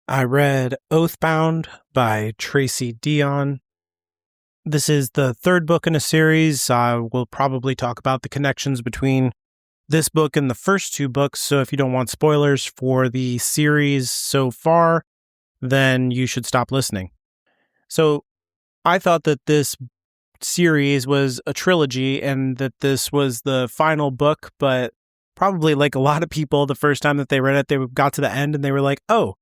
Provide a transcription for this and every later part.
I read Oathbound by Tracy Deonn. This is the third book in a series. I will probably talk about the connections between this book and the first two books, so if you don't want spoilers for the series so far, then you should stop listening. So I thought that this series was a trilogy and that this was the final book, but probably like a lot of people, the first time that they read it, they got to the end and they were like, oh,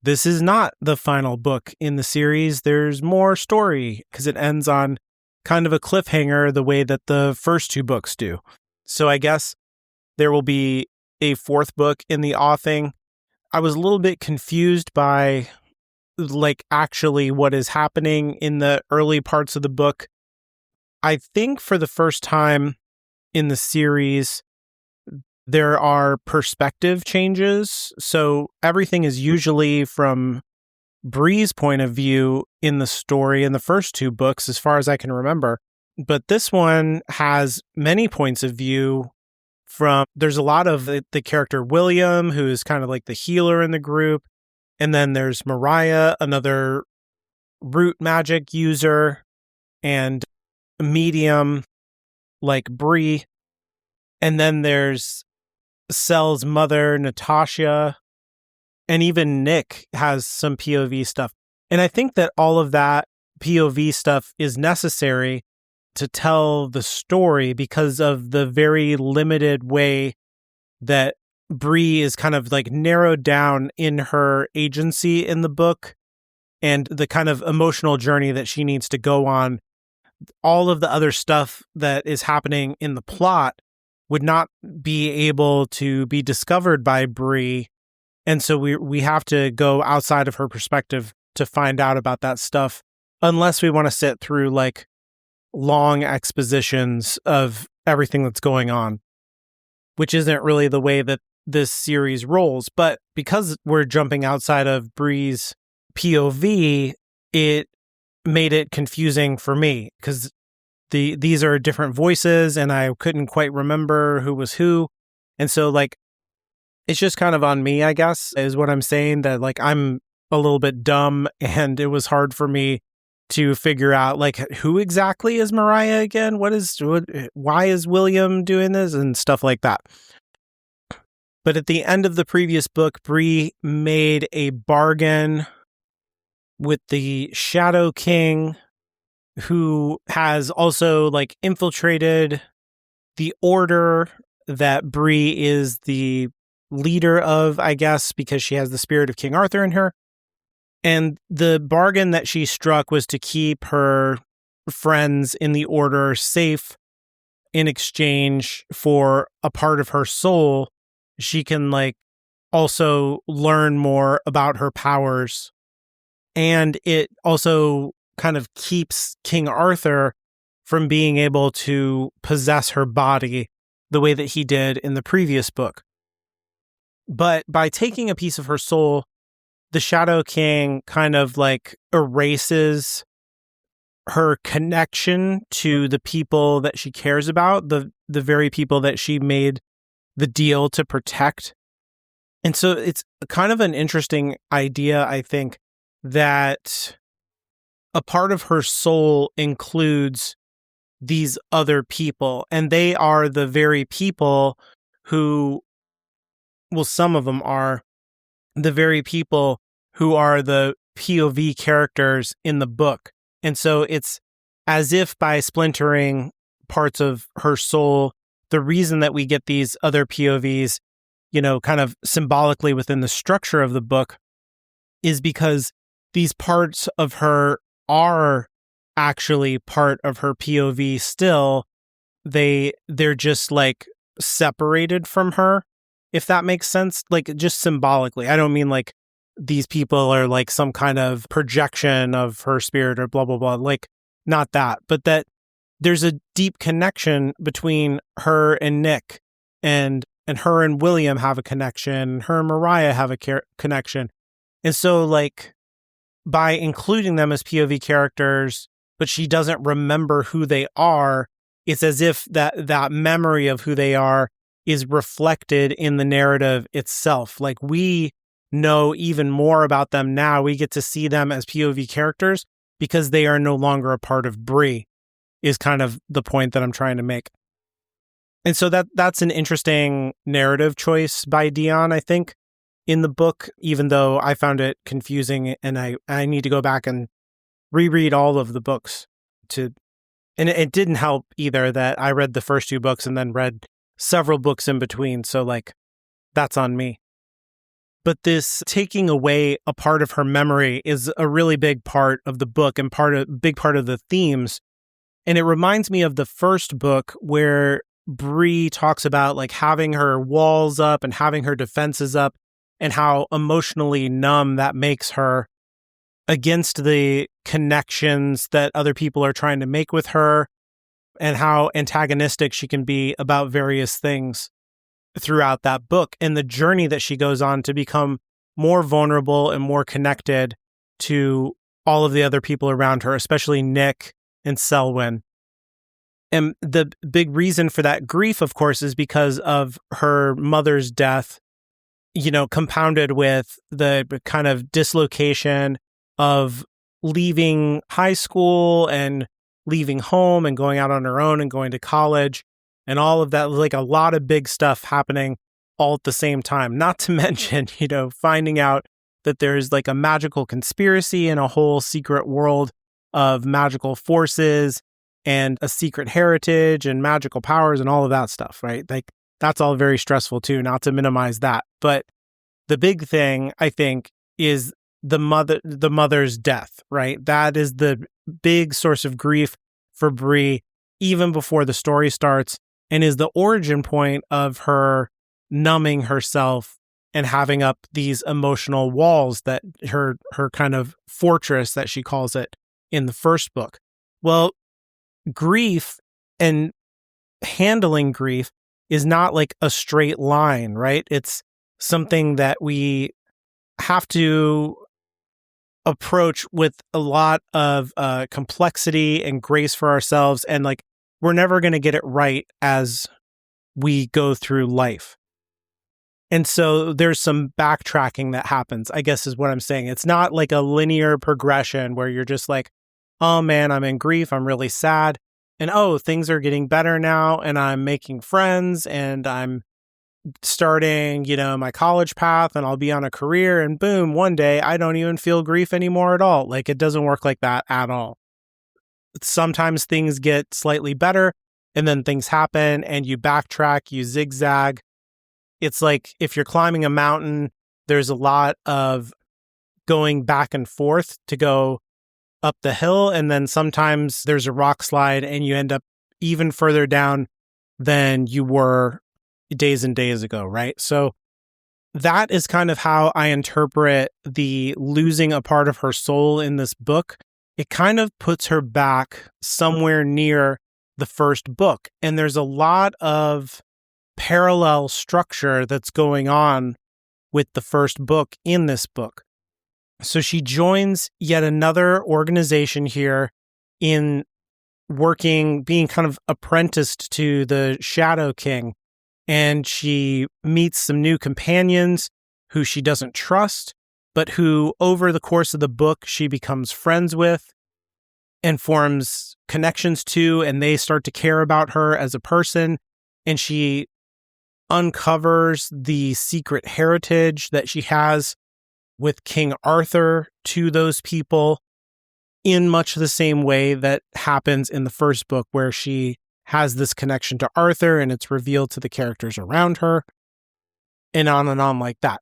this is not the final book in the series. There's more story because it ends on kind of a cliffhanger the way that the first two books do. So I guess there will be a fourth book in the offing. I was a little bit confused by actually what is happening in the early parts of the book. I think for the first time in the series, there are perspective changes. So everything is usually from Bree's point of view in the story in the first two books, as far as I can remember. But this one has many points of view there's a lot of the character William, who is kind of like the healer in the group. And then there's Mariah, another root magic user, and medium like Bree. And then there's Sel's mother, Natasha, and even Nick has some POV stuff. And I think that all of that POV stuff is necessary to tell the story because of the very limited way that Bree is kind of like narrowed down in her agency in the book and the kind of emotional journey that she needs to go on. All of the other stuff that is happening in the plot would not be able to be discovered by Bree. And so we have to go outside of her perspective to find out about that stuff, unless we want to sit through like long expositions of everything that's going on, which isn't really the way that this series rolls. But because we're jumping outside of Bree's POV, it made it confusing for me because these are different voices and I couldn't quite remember who was who. And so like, it's just kind of on me, I guess, is what I'm saying, that like I'm a little bit dumb and it was hard for me to figure out like who exactly is Mariah again? Why is William doing this and stuff like that. But at the end of the previous book, Bree made a bargain with the Shadow King, who has also like infiltrated the order that Bree is the leader of, I guess, because she has the spirit of King Arthur in her. And the bargain that she struck was to keep her friends in the order safe in exchange for a part of her soul. She can like also learn more about her powers. And it also kind of keeps King Arthur from being able to possess her body the way that he did in the previous book. But by taking a piece of her soul, the Shadow King kind of like erases her connection to the people that she cares about, the very people that she made the deal to protect. And so it's kind of an interesting idea, I think, that a part of her soul includes these other people, and they are the very people who, well, some of them are the very people who are the POV characters in the book. And so it's as if by splintering parts of her soul, the reason that we get these other POVs, kind of symbolically within the structure of the book, is because these parts of her are actually part of her POV still. They're just like separated from her, if that makes sense, like just symbolically. I don't mean like these people are like some kind of projection of her spirit or blah, blah, blah, like not that, but that there's a deep connection between her and Nick, and her and William have a connection, her and Mariah have a connection. And so like by including them as POV characters, but she doesn't remember who they are, it's as if that memory of who they are is reflected in the narrative itself. Like we know even more about them now. We get to see them as POV characters because they are no longer a part of Bree, is kind of the point that I'm trying to make. And so that's an interesting narrative choice by Deonn, I think, in the book, even though I found it confusing and I need to go back and reread all of the books and it didn't help either that I read the first 2 books and then read several books in between. So like, that's on me. But this taking away a part of her memory is a really big part of the book and big part of the themes. And it reminds me of the first book where Bree talks about like having her walls up and having her defenses up and how emotionally numb that makes her against the connections that other people are trying to make with her and how antagonistic she can be about various things throughout that book and the journey that she goes on to become more vulnerable and more connected to all of the other people around her, especially Nick and Selwyn. And the big reason for that grief, of course, is because of her mother's death, compounded with the kind of dislocation of leaving high school and leaving home and going out on her own and going to college and all of that, like a lot of big stuff happening all at the same time. Not to mention, finding out that there's like a magical conspiracy and a whole secret world of magical forces and a secret heritage and magical powers and all of that stuff, right? Like that's all very stressful too, not to minimize that. But the big thing, I think, is the mother's death, right? That is the big source of grief for Bree even before the story starts and is the origin point of her numbing herself and having up these emotional walls that her kind of fortress that she calls it in the first book. Well, grief and handling grief is not like a straight line, right? It's something that we have to approach with a lot of complexity and grace for ourselves. And like, we're never going to get it right as we go through life. And so there's some backtracking that happens, I guess is what I'm saying. It's not like a linear progression where you're just like, oh man, I'm in grief. I'm really sad. And oh, things are getting better now. And I'm making friends and I'm starting, my college path and I'll be on a career and boom, one day I don't even feel grief anymore at all. Like it doesn't work like that at all. Sometimes things get slightly better and then things happen and you backtrack, you zigzag. It's like if you're climbing a mountain, there's a lot of going back and forth to go up the hill. And then sometimes there's a rock slide and you end up even further down than you were days and days ago, right? So that is kind of how I interpret the losing a part of her soul in this book. It kind of puts her back somewhere near the first book. And there's a lot of parallel structure that's going on with the first book in this book. So she joins yet another organization here in being kind of apprenticed to the Shadow King. And she meets some new companions who she doesn't trust, but who over the course of the book, she becomes friends with and forms connections to, and they start to care about her as a person. And she uncovers the secret heritage that she has with King Arthur to those people in much the same way that happens in the first book, where she has this connection to Arthur and it's revealed to the characters around her, and on like that.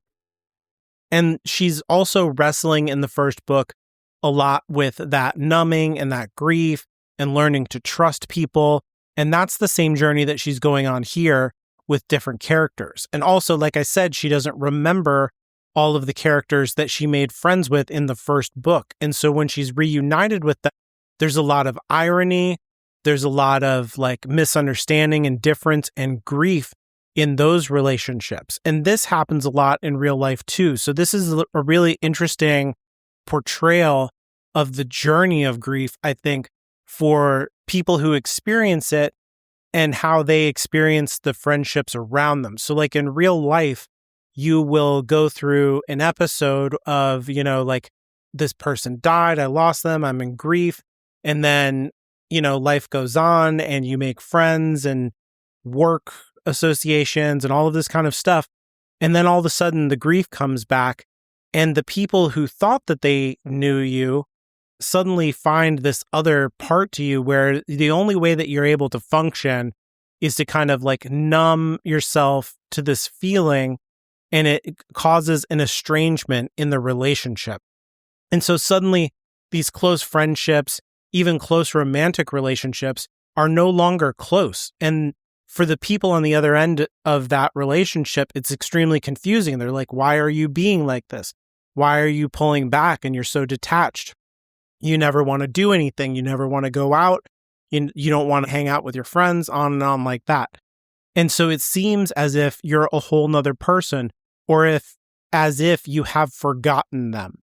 And she's also wrestling in the first book a lot with that numbing and that grief and learning to trust people. And that's the same journey that she's going on here with different characters. And also, like I said, she doesn't remember all of the characters that she made friends with in the first book. And so when she's reunited with them, there's a lot of irony. There's a lot of like misunderstanding and difference and grief in those relationships. And this happens a lot in real life too. So this is a really interesting portrayal of the journey of grief, I think, for people who experience it and how they experience the friendships around them. So like in real life, you will go through an episode of, like, this person died, I lost them, I'm in grief. And then, life goes on and you make friends and work associations and all of this kind of stuff. And then all of a sudden the grief comes back, and the people who thought that they knew you suddenly find this other part to you where the only way that you're able to function is to kind of like numb yourself to this feeling, and it causes an estrangement in the relationship. And so suddenly these close friendships, even close romantic relationships, are no longer close. And for the people on the other end of that relationship, it's extremely confusing. They're like, why are you being like this? Why are you pulling back and you're so detached? You never want to do anything. You never want to go out. You don't want to hang out with your friends, on and on like that. And so it seems as if you're a whole nother person, or as if you have forgotten them.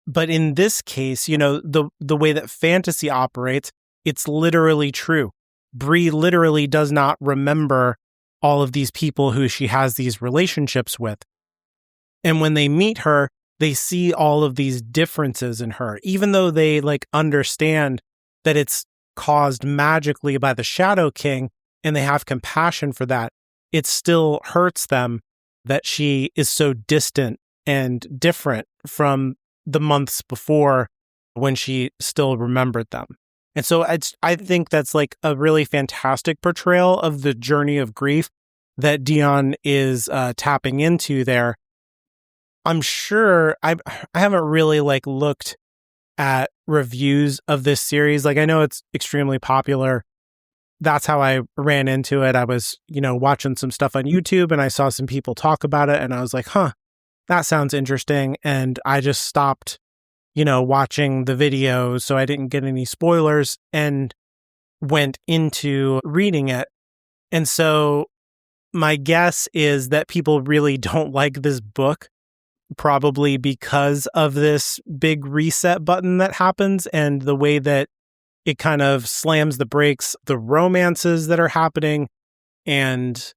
But in this case, the way that fantasy operates, it's literally true. Bree literally does not remember all of these people who she has these relationships with. And when they meet her, they see all of these differences in her, even though they understand that it's caused magically by the Shadow King and they have compassion for that. It still hurts them that she is so distant and different from the months before when she still remembered them. And so I think that's a really fantastic portrayal of the journey of grief that Deonn is tapping into there. I'm sure I haven't really looked at reviews of this series. I know it's extremely popular. That's how I ran into it. I was, watching some stuff on YouTube and I saw some people talk about it and I was like, that sounds interesting. And I just stopped, watching the videos so I didn't get any spoilers and went into reading it. And so my guess is that people really don't like this book, probably because of this big reset button that happens and the way that it kind of slams the brakes, the romances that are happening and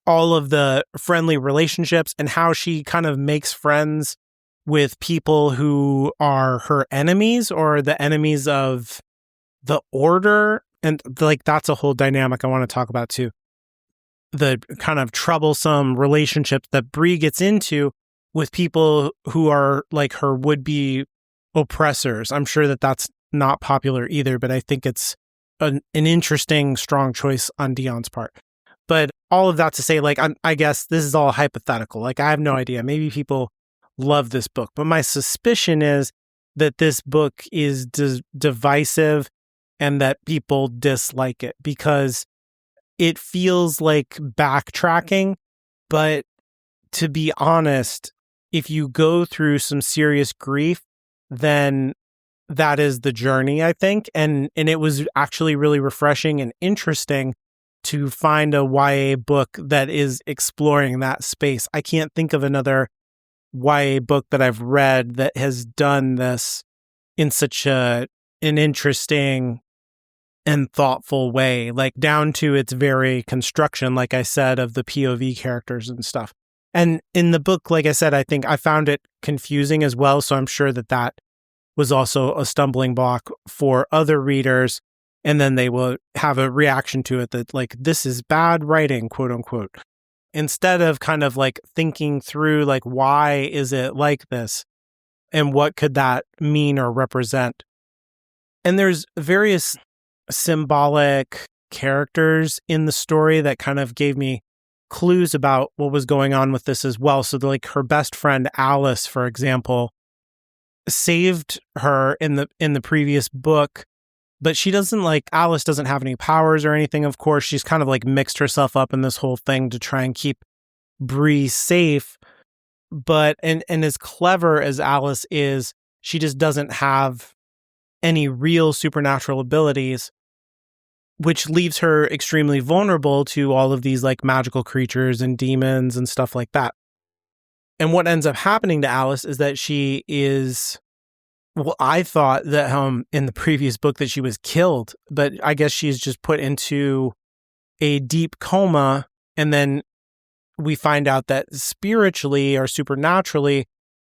all of the friendly relationships, and how she kind of makes friends with people who are her enemies or the enemies of the order. And that's a whole dynamic I want to talk about too. The kind of troublesome relationships that Bree gets into with people who are her would-be oppressors. I'm sure that that's not popular either, but I think it's an interesting, strong choice on Deonn's part. But all of that to say, I guess this is all hypothetical. I have no idea. Maybe people love this book, but my suspicion is that this book is divisive and that people dislike it because it feels like backtracking. But to be honest, if you go through some serious grief, then that is the journey, I think. And it was actually really refreshing and interesting to find a YA book that is exploring that space. I can't think of another YA book that I've read that has done this in such an interesting and thoughtful way, down to its very construction, like I said, of the POV characters and stuff. And in the book, like I said, I think I found it confusing as well. So I'm sure that was also a stumbling block for other readers. And then they will have a reaction to it that this is bad writing, quote unquote, instead of kind of thinking through why is it like this and what could that mean or represent. And there's various symbolic characters in the story that kind of gave me clues about what was going on with this as well. So her best friend Alice, for example, saved her in the previous book, but she doesn't Alice doesn't have any powers or anything. Of course, she's kind of mixed herself up in this whole thing to try and keep Bree safe. But and as clever as Alice is, she just doesn't have any real supernatural abilities, which leaves her extremely vulnerable to all of these magical creatures and demons and stuff like that. And what ends up happening to Alice is that she is, well, I thought that in the previous book that she was killed, but I guess she's just put into a deep coma and then we find out that spiritually or supernaturally,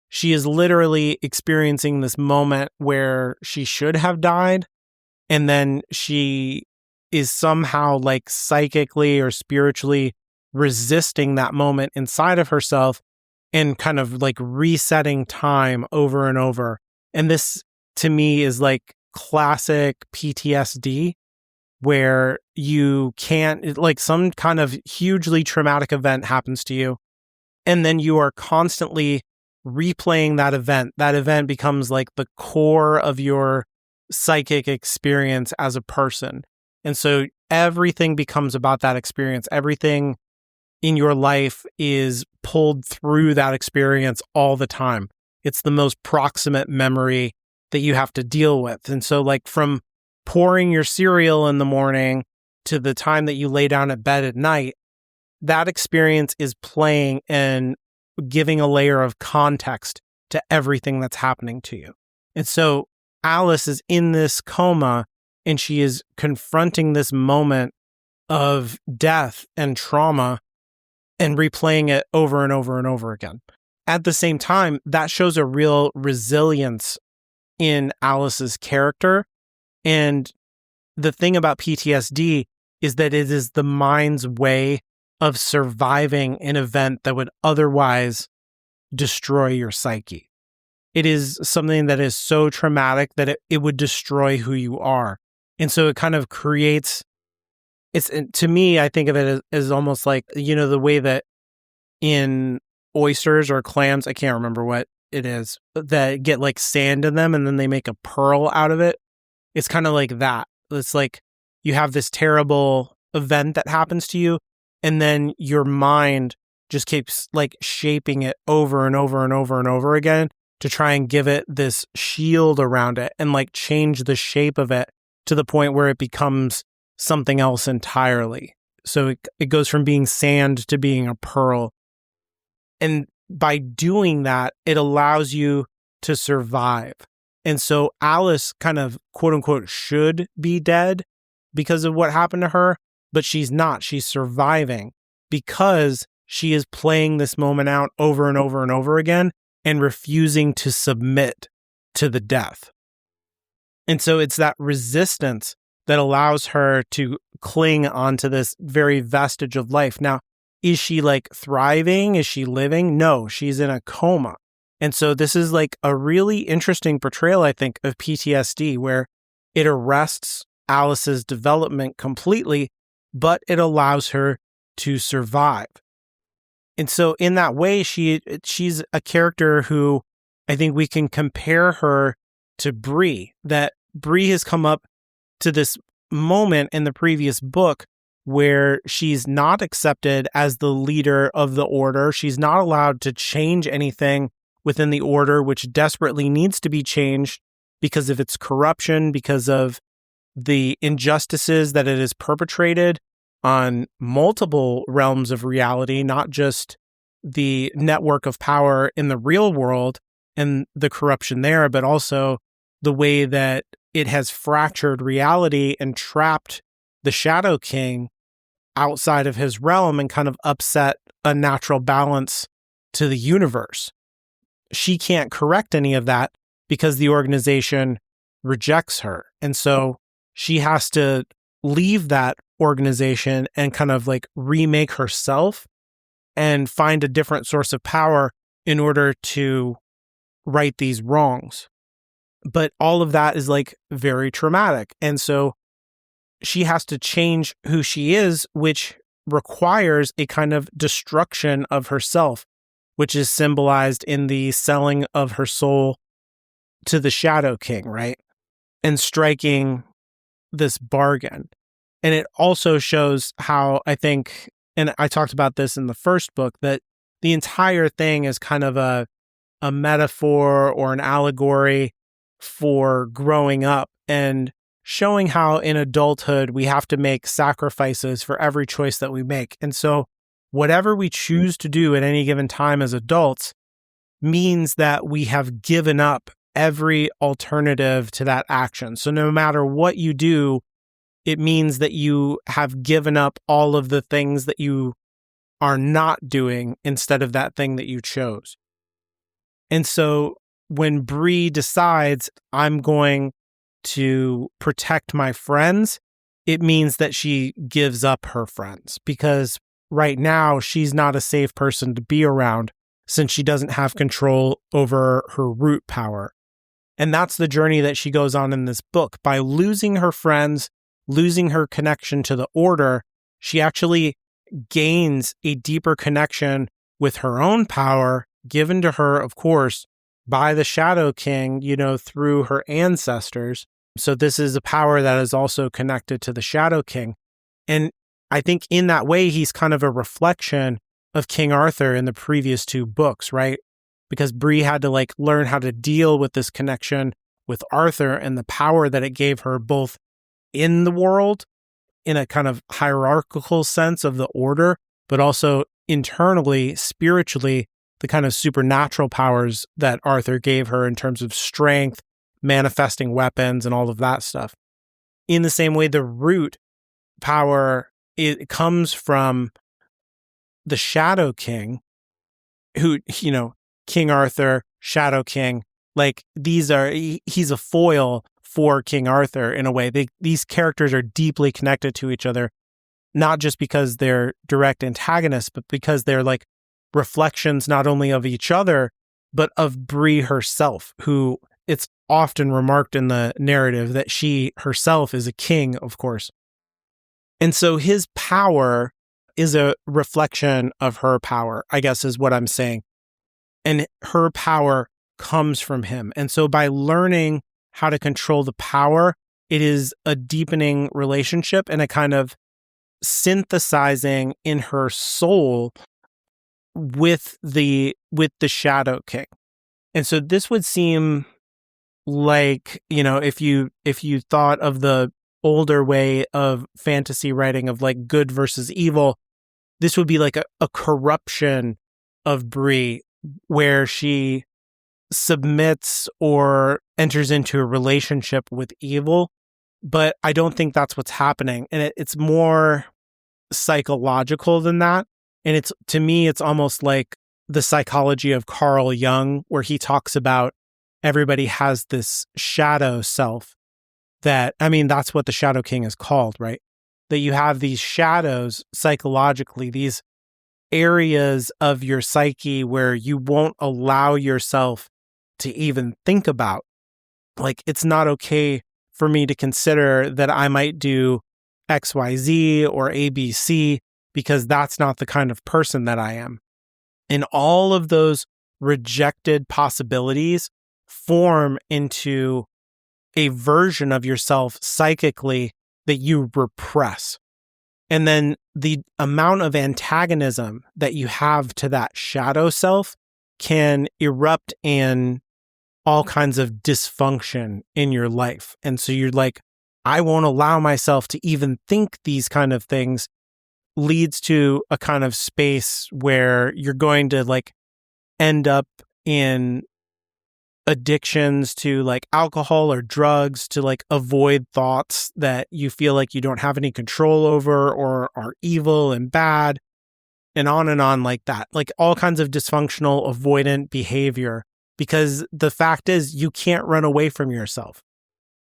she is literally experiencing this moment where she should have died. And then she is somehow like psychically or spiritually resisting that moment inside of herself and kind of like resetting time over and over. And this to me is like classic PTSD, where you can't, like, some kind of hugely traumatic event happens to you, and then you are constantly replaying that event. That event becomes like the core of your psychic experience as a person. And so everything becomes about that experience. Everything in your life is pulled through that experience all the time. It's the most proximate memory that you have to deal with. And so, like, from pouring your cereal in the morning to the time that you lay down at bed at night, that experience is playing and giving a layer of context to everything that's happening to you. And so Alice is in this coma and she is confronting this moment of death and trauma and replaying it over and over and over again. At the same time, that shows a real resilience in Alice's character. And the thing about PTSD is that it is the mind's way of surviving an event that would otherwise destroy your psyche. It is something that is so traumatic that it would destroy who you are. And so it kind of creates, to me, I think of it as almost like, the way that in oysters or clams, I can't remember what it is, that get like sand in them and then they make a pearl out of it. It's kind of like that. It's like you have this terrible event that happens to you, and then your mind just keeps like shaping it over and over and over and over again to try and give it this shield around it and like change the shape of it to the point where it becomes something else entirely. So it goes from being sand to being a pearl. And by doing that, it allows you to survive. And so Alice kind of, quote unquote, should be dead because of what happened to her, but she's not. She's surviving because she is playing this moment out over and over and over again and refusing to submit to the death. And so it's that resistance that allows her to cling onto this very vestige of life. Now, is she like thriving? Is she living? No, she's in a coma. And so this is like a really interesting portrayal, I think, of PTSD, where it arrests Alice's development completely, but it allows her to survive. And so in that way, she's a character who I think we can compare her to Bree, that Bree has come up to this moment in the previous book where she's not accepted as the leader of the order. She's not allowed to change anything within the order, which desperately needs to be changed because of its corruption, because of the injustices that it has perpetrated on multiple realms of reality, not just the network of power in the real world and the corruption there, but also the way that it has fractured reality and trapped the Shadow King outside of his realm and kind of upset a natural balance to the universe. She can't correct any of that because the organization rejects her. And so she has to leave that organization and kind of like remake herself and find a different source of power in order to right these wrongs. But all of that is like very traumatic. And so she has to change who she is, which requires a kind of destruction of herself, which is symbolized in the selling of her soul to the Shadow King, right? And striking this bargain. And it also shows how I think, and I talked about this in the first book, that the entire thing is kind of a metaphor or an allegory for growing up and showing how in adulthood we have to make sacrifices for every choice that we make. And so whatever we choose to do at any given time as adults means that we have given up every alternative to that action. So no matter what you do, it means that you have given up all of the things that you are not doing instead of that thing that you chose. And so when Bree decides I'm going to protect my friends, it means that she gives up her friends, because right now she's not a safe person to be around since she doesn't have control over her root power. And that's the journey that she goes on in this book. By losing her friends, losing her connection to the order, she actually gains a deeper connection with her own power, given to her, of course, by the Shadow King, through her ancestors. So this is a power that is also connected to the Shadow King. And I think in that way, he's kind of a reflection of King Arthur in the previous two books, right? Because Bree had to learn how to deal with this connection with Arthur and the power that it gave her, both in the world, in a kind of hierarchical sense of the order, but also internally, spiritually, the kind of supernatural powers that Arthur gave her in terms of strength, manifesting weapons, and all of that stuff. In the same way, the root power, it comes from the Shadow King, who, King Arthur, Shadow King, he's a foil for King Arthur in a way. These characters are deeply connected to each other, not just because they're direct antagonists, but because they're reflections not only of each other, but of Bree herself, who it's often remarked in the narrative that she herself is a king, of course. And so his power is a reflection of her power, I guess is what I'm saying. And her power comes from him. And so by learning how to control the power, it is a deepening relationship and a kind of synthesizing in her soul with the Shadow King. And so this would seem like, if you thought of the older way of fantasy writing of good versus evil, this would be a corruption of Bree, where she submits or enters into a relationship with evil. But I don't think that's what's happening. And it's more psychological than that. And to me, it's almost like the psychology of Carl Jung, where he talks about everybody has this shadow self that's what the Shadow King is called, right? That you have these shadows psychologically, these areas of your psyche where you won't allow yourself to even think about. It's not okay for me to consider that I might do XYZ or ABC because that's not the kind of person that I am. And all of those rejected possibilities form into a version of yourself psychically that you repress. And then the amount of antagonism that you have to that shadow self can erupt in all kinds of dysfunction in your life. And so you're I won't allow myself to even think these kind of things, leads to a kind of space where you're going to end up in addictions to alcohol or drugs to avoid thoughts that you feel you don't have any control over or are evil and bad, and on like that. All kinds of dysfunctional avoidant behavior, because the fact is you can't run away from yourself.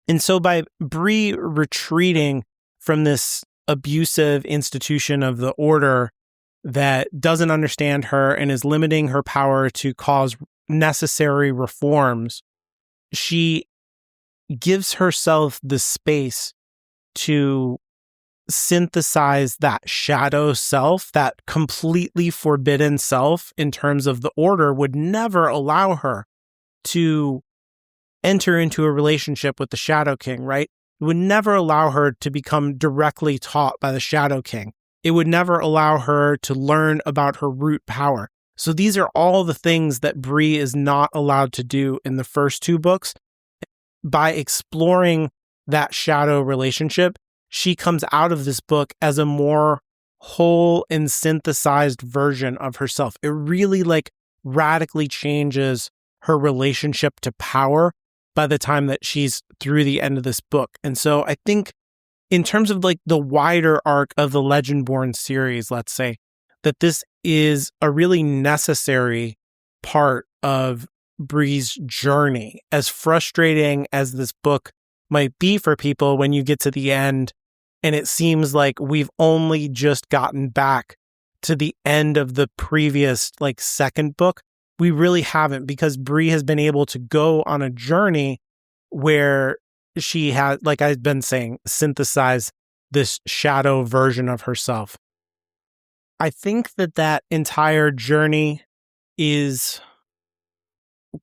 And so by Bree retreating from this abusive institution of the order that doesn't understand her and is limiting her power to cause necessary reforms, she gives herself the space to synthesize that shadow self, that completely forbidden self in terms of the order would never allow her to enter into a relationship with the Shadow King, right? It would never allow her to become directly taught by the Shadow King. It would never allow her to learn about her root power. So these are all the things that Bree is not allowed to do in the first two books. By exploring that shadow relationship, she comes out of this book as a more whole and synthesized version of herself. It really radically changes her relationship to power by the time that she's through the end of this book. And so I think in terms of the wider arc of the Legendborn series, let's say, that this is a really necessary part of Bree's journey. As frustrating as this book might be for people when you get to the end and it seems like we've only just gotten back to the end of the previous second book, we really haven't, because Bree has been able to go on a journey where she has, like I've been saying, synthesize this shadow version of herself. I think that entire journey is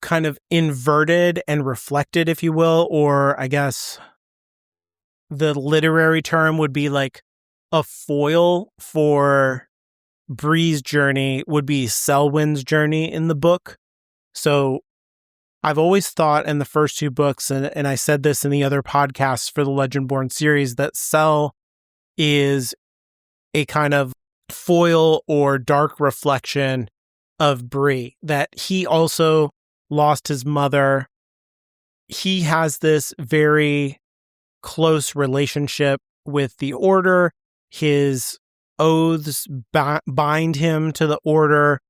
kind of inverted and reflected, if you will, or I guess the literary term would be like a foil for Bree's journey would be Selwyn's journey in the book. So I've always thought in the first two books, and I said this in the other podcasts for the Legendborn series, that Sel is a kind of foil or dark reflection of Bree, that he also lost his mother. He has this very close relationship with the Order. His oaths bind him to the Order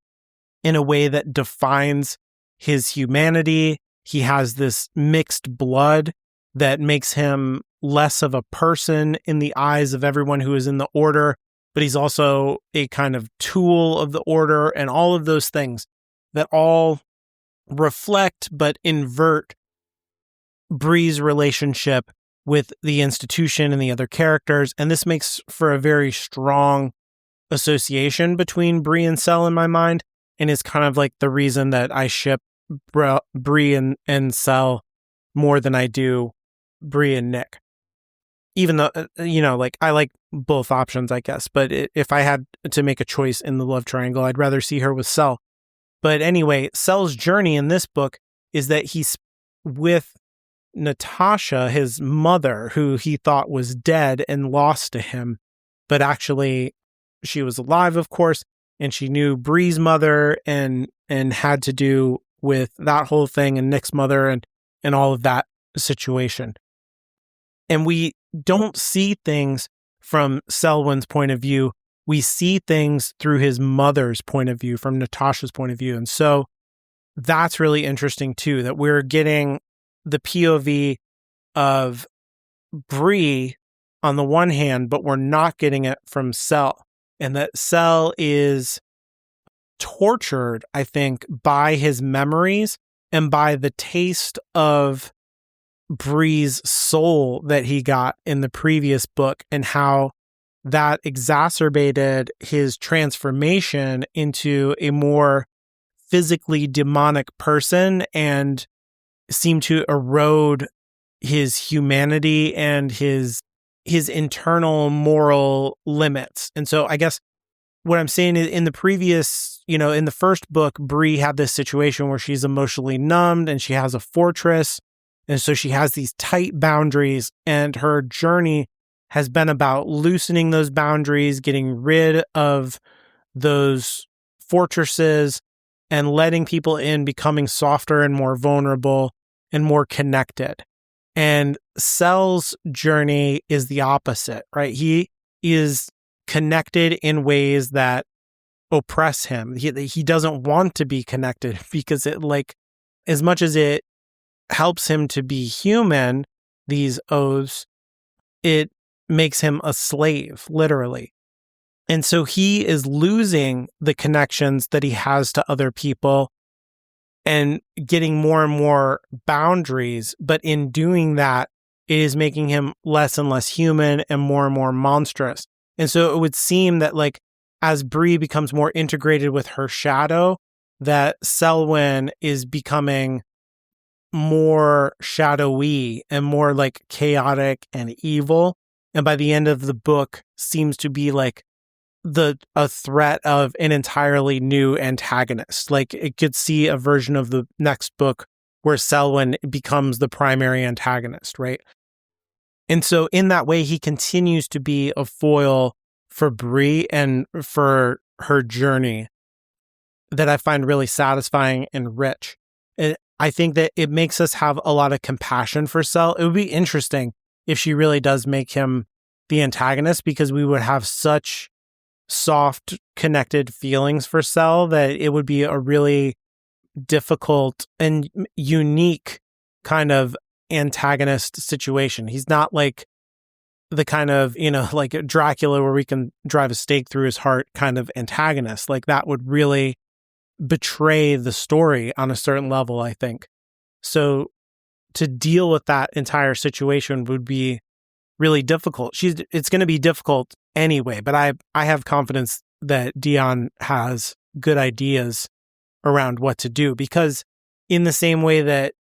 in a way that defines his humanity. He has this mixed blood that makes him less of a person in the eyes of everyone who is in the Order, but he's also a kind of tool of the Order, and all of those things that all reflect but invert Bree's relationship with the institution and the other characters. And this makes for a very strong association between Bree and Sel in my mind, and is kind of like the reason that I ship Bree and Sel more than I do Bree and Nick. Even though, I like both options, I guess. But if I had to make a choice in the love triangle, I'd rather see her with Sel. But anyway, Sel's journey in this book is that he's with Natasha, his mother, who he thought was dead and lost to him. But actually, she was alive, of course, and she knew Bree's mother and had to do with that whole thing, and Nick's mother and all of that situation. And we don't see things from Selwyn's point of view. We see things through his mother's point of view, from Natasha's point of view. And so that's really interesting too, that we're getting the POV of Bree on the one hand, but we're not getting it from Sel. And that Sel is tortured, I think, by his memories and by the taste of Bree's soul that he got in the previous book, and how that exacerbated his transformation into a more physically demonic person and seemed to erode his humanity and his internal moral limits. And so I guess what I'm saying is, in the previous, in the first book, Bree had this situation where she's emotionally numbed and she has a fortress. And so she has these tight boundaries, and her journey has been about loosening those boundaries, getting rid of those fortresses, and letting people in, becoming softer and more vulnerable and more connected. And Sel's journey is the opposite, right? He is connected in ways that oppress him. He doesn't want to be connected, because it, as much as it helps him to be human, these oaths, it makes him a slave, literally. And so he is losing the connections that he has to other people and getting more and more boundaries. But in doing that, it is making him less and less human and more monstrous. And so it would seem that, as Bree becomes more integrated with her shadow, that Selwyn is becoming more shadowy and more chaotic and evil. And by the end of the book, seems to be a threat of an entirely new antagonist. It could see a version of the next book where Selwyn becomes the primary antagonist, right? And so in that way, he continues to be a foil for Bree and for her journey that I find really satisfying and rich. And I think that it makes us have a lot of compassion for Sel. It would be interesting if she really does make him the antagonist, because we would have such soft, connected feelings for Sel, that it would be a really difficult and unique kind of antagonist situation. He's not like the kind of, like Dracula where we can drive a stake through his heart kind of antagonist. Like that would really betray the story on a certain level, I think. So to deal with that entire situation would be really difficult. It's going to be difficult anyway, but I have confidence that Deonn has good ideas around what to do, because in the same way that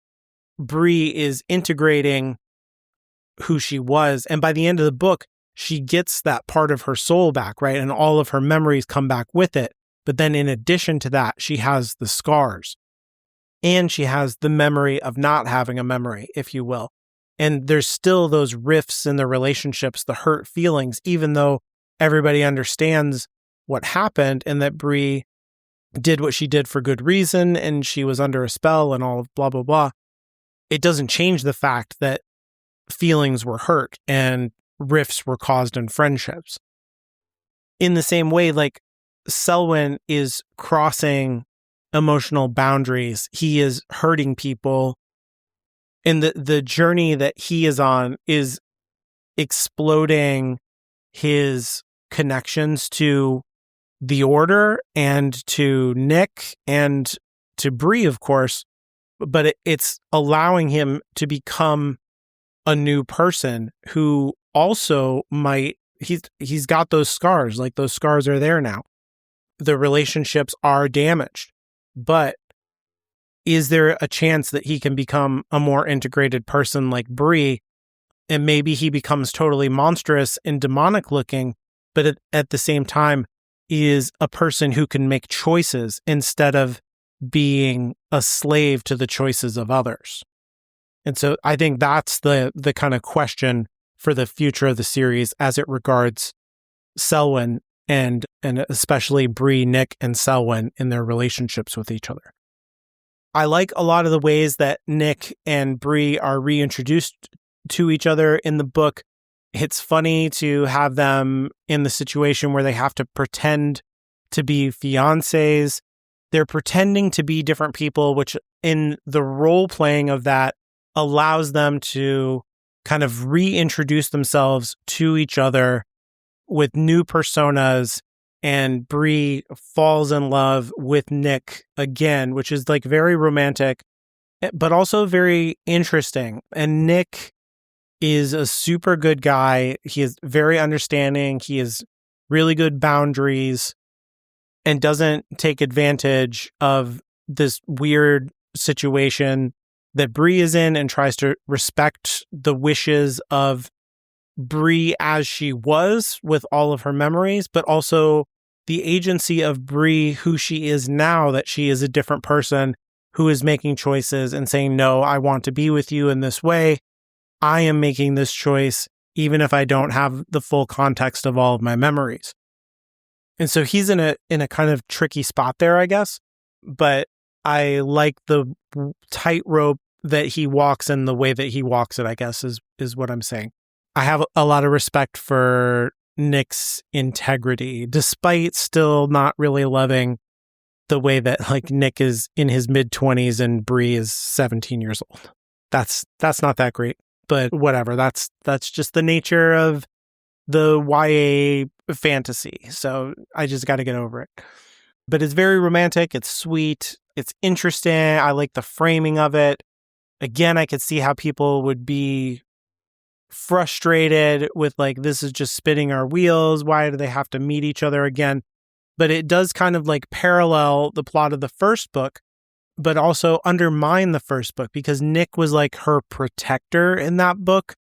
Bree is integrating who she was, and by the end of the book, she gets that part of her soul back, right? And all of her memories come back with it. But then in addition to that, she has the scars. And she has the memory of not having a memory, if you will. And there's still those rifts in the relationships, the hurt feelings, even though everybody understands what happened and that Bree did what she did for good reason and she was under a spell and all of blah, blah, blah. It doesn't change the fact that feelings were hurt and rifts were caused in friendships. In the same way, like Selwyn is crossing emotional boundaries. He is hurting people. And the journey that he is on is exploding his connections to the Order and to Nick and to Bree, of course. But it's allowing him to become a new person who also he's got those scars. Like those scars are there now. The relationships are damaged. But is there a chance that he can become a more integrated person like Bree, and maybe he becomes totally monstrous and demonic looking, but at the same time is a person who can make choices instead of being a slave to the choices of others? And so I think that's the kind of question for the future of the series as it regards Selwyn and especially Bree, Nick, and Selwyn in their relationships with each other. I like a lot of the ways that Nick and Bree are reintroduced to each other in the book. It's funny to have them in the situation where they have to pretend to be fiancés. They're pretending to be different people, which in the role playing of that allows them to kind of reintroduce themselves to each other with new personas, and Bree falls in love with Nick again, which is like very romantic, but also very interesting. And Nick is a super good guy. He is very understanding. He has really good boundaries and doesn't take advantage of this weird situation that Bree is in, and tries to respect the wishes of Bree as she was with all of her memories, but also the agency of Bree, who she is now, that she is a different person who is making choices and saying, no, I want to be with you in this way. I am making this choice, even if I don't have the full context of all of my memories. And so he's in a kind of tricky spot there, I guess. But I like the tightrope that he walks and the way that he walks it, I guess, is what I'm saying. I have a lot of respect for Nick's integrity, despite still not really loving the way that like Nick is in his mid-20s and Bree is 17 years old. That's not that great, but whatever. That's just the nature of the YA fantasy. So I just got to get over it. But it's very romantic. It's sweet. It's interesting. I like the framing of it. Again, I could see how people would be frustrated with like, this is just spinning our wheels. Why do they have to meet each other again? But it does kind of like parallel the plot of the first book, but also undermine the first book, because Nick was like her protector in that book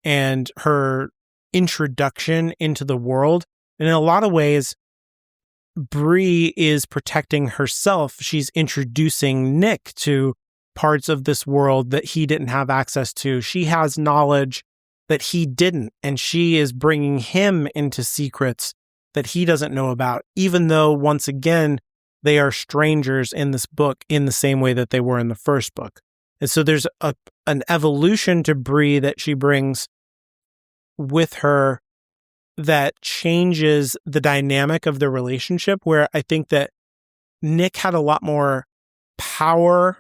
and her introduction into the world. And in a lot of ways, Bree is protecting herself. She's introducing Nick to parts of this world that he didn't have access to. She has knowledge that he didn't, and she is bringing him into secrets that he doesn't know about, even though, once again, they are strangers in this book in the same way that they were in the first book. And so there's an evolution to Bree that she brings with her that changes the dynamic of the relationship, where I think that Nick had a lot more power,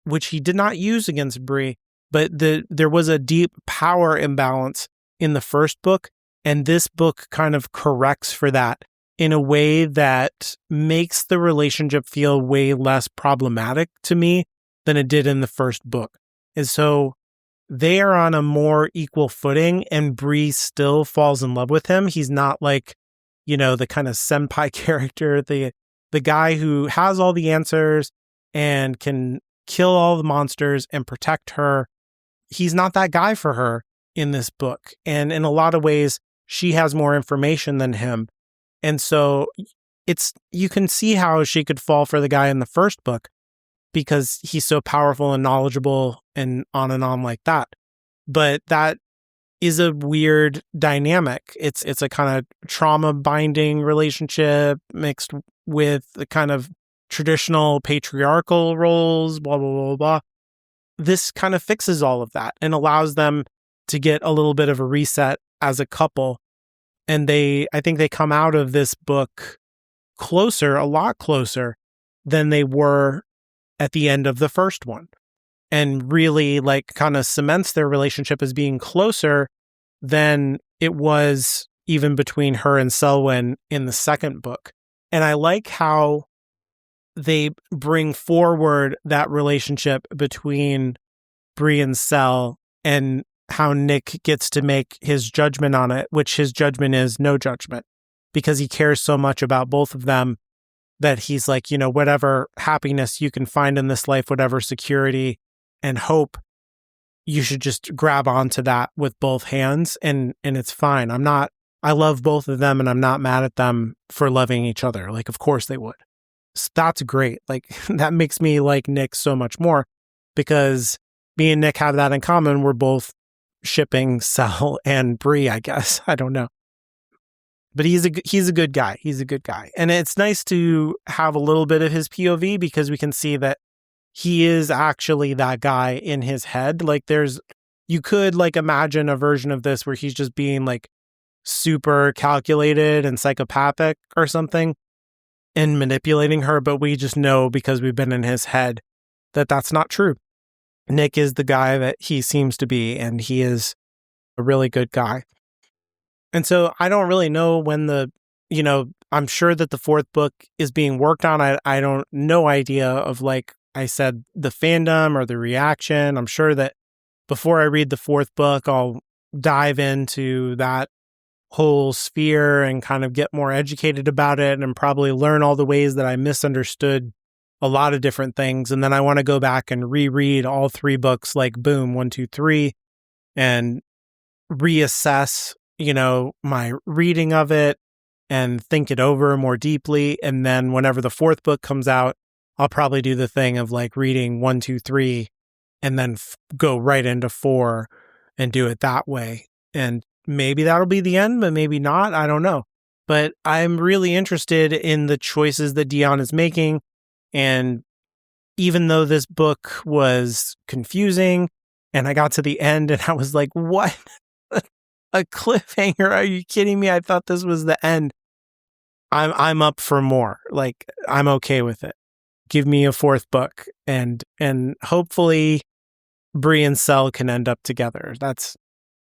which he did not use against Bree, but there was a deep power imbalance in the first book, and this book kind of corrects for that in a way that makes the relationship feel way less problematic to me than it did in the first book. And so they are on a more equal footing, and Bree still falls in love with him. He's not like, the kind of senpai character, the guy who has all the answers and can kill all the monsters and protect her. He's not that guy for her in this book. And in a lot of ways, she has more information than him. And so you can see how she could fall for the guy in the first book because he's so powerful and knowledgeable and on like that. But that is a weird dynamic. It's a kind of trauma binding relationship mixed with the kind of traditional patriarchal roles, blah, blah, blah, blah. This kind of fixes all of that and allows them to get a little bit of a reset as a couple. And I think they come out of this book a lot closer than they were at the end of the first one, and really kind of cements their relationship as being closer than it was even between her and Selwyn in the second book. And I like how they bring forward that relationship between Bree and Sel, and how Nick gets to make his judgment on it, which his judgment is no judgment, because he cares so much about both of them that he's like, whatever happiness you can find in this life, whatever security and hope, you should just grab onto that with both hands, and it's fine. I love both of them, and I'm not mad at them for loving each other. Of course they would. So that's great. That makes me like Nick so much more, because me and Nick have that in common. We're both shipping Sel and Bree, I guess. I don't know. But he's a good guy. He's a good guy. And it's nice to have a little bit of his POV, because we can see that he is actually that guy in his head. You could imagine a version of this where he's just being super calculated and psychopathic or something and manipulating her, but we just know, because we've been in his head, that that's not true. Nick is the guy that he seems to be, and he is a really good guy. And so I don't really know when I'm sure that the fourth book is being worked on. I don't, no idea of, I said, the fandom or the reaction. I'm sure that before I read the fourth book, I'll dive into that whole sphere and kind of get more educated about it, and probably learn all the ways that I misunderstood a lot of different things. And then I want to go back and reread all three books, boom, 1, 2, 3, and reassess, my reading of it and think it over more deeply. And then whenever the fourth book comes out, I'll probably do the thing of reading 1, 2, 3, and then go right into 4 and do it that way. And maybe that'll be the end, but maybe not. I don't know. But I'm really interested in the choices that Deonn is making. And even though this book was confusing and I got to the end and I was like, what? A cliffhanger? Are you kidding me? I thought this was the end. I'm up for more. I'm okay with it. Give me a fourth book, and hopefully Bree and Sel can end up together. That's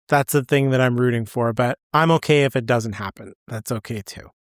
the thing that I'm rooting for, but I'm okay if it doesn't happen. That's okay too.